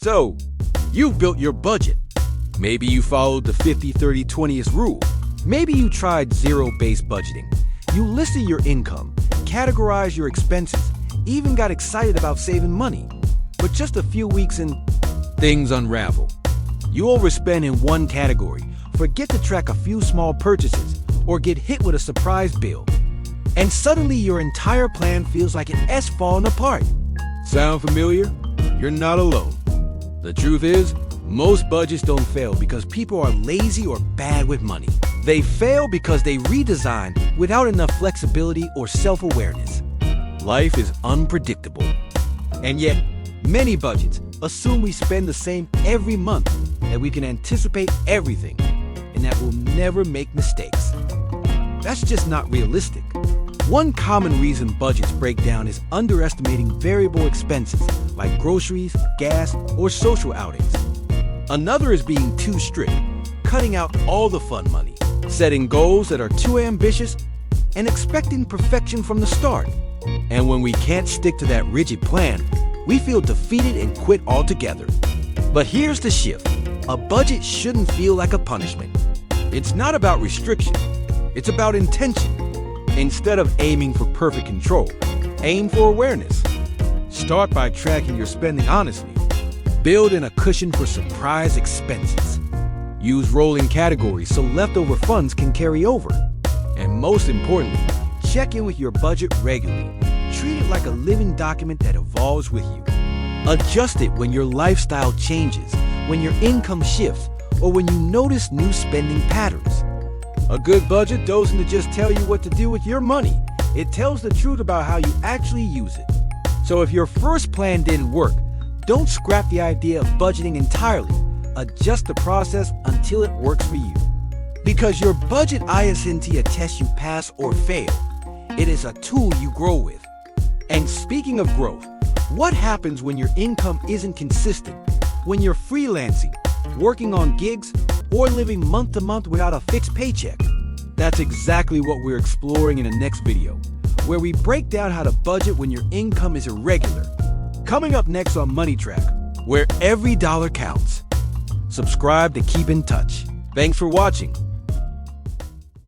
So, you've built your budget. Maybe you followed the 50-30-20th rule. Maybe you tried zero-based budgeting. You listed your income, categorized your expenses, even got excited about saving money. But just a few weeks in, things unravel. You overspend in one category, forget to track a few small purchases, or get hit with a surprise bill. And suddenly your entire plan feels like an S falling apart. Sound familiar? You're not alone. The truth is, most budgets don't fail because people are lazy or bad with money. They fail because they redesign without enough flexibility or self-awareness. Life is unpredictable. And yet, many budgets assume we spend the same every month, that we can anticipate everything, and that we'll never make mistakes. That's just not realistic. One common reason budgets break down is underestimating variable expenses like groceries, gas, or social outings. Another is being too strict, cutting out all the fun money, setting goals that are too ambitious, and expecting perfection from the start. And when we can't stick to that rigid plan, we feel defeated and quit altogether. But here's the shift. A budget shouldn't feel like a punishment. It's not about restriction. It's about intention. Instead of aiming for perfect control, aim for awareness. Start by tracking your spending honestly. Build in a cushion for surprise expenses. Use rolling categories so leftover funds can carry over. And most importantly, check in with your budget regularly. Treat it like a living document that evolves with you. Adjust it when your lifestyle changes, when your income shifts, or when you notice new spending patterns. A good budget doesn't just tell you what to do with your money. It tells the truth about how you actually use it. So if your first plan didn't work, don't scrap the idea of budgeting entirely. Adjust the process until it works for you. Because your budget isn't a test you pass or fail. It is a tool you grow with. And speaking of growth, what happens when your income isn't consistent? When you're freelancing, working on gigs, or living month to month without a fixed paycheck? That's exactly what we're exploring in the next video, where we break down how to budget when your income is irregular. Coming up next on Moneytraq, where every dollar counts. Subscribe to keep in touch. Thanks for watching.